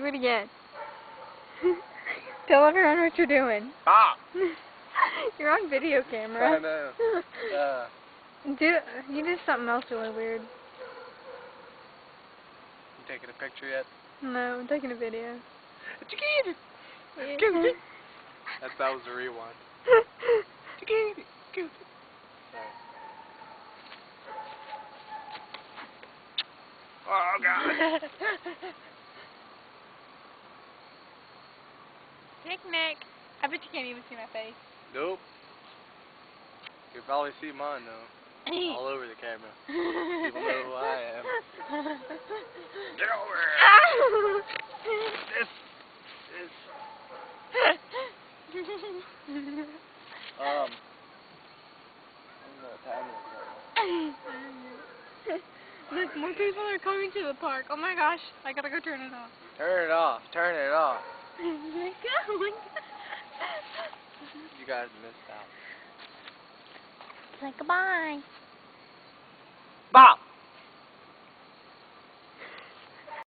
it again. Tell everyone what you're doing. Stop! You're on video camera. I know. You did something else really weird. You taking a picture yet? No, I'm taking a video. That was a rewind. Oh God! Picnic. I bet you can't even see my face. Nope. You can probably see mine though. All over the camera. People know who I am. Get over here! This. I don't know what time it is. Look, more people are coming to the park. Oh my gosh, I gotta go turn it off. Turn it off. Turn it off. You guys missed out. Say goodbye. Bob!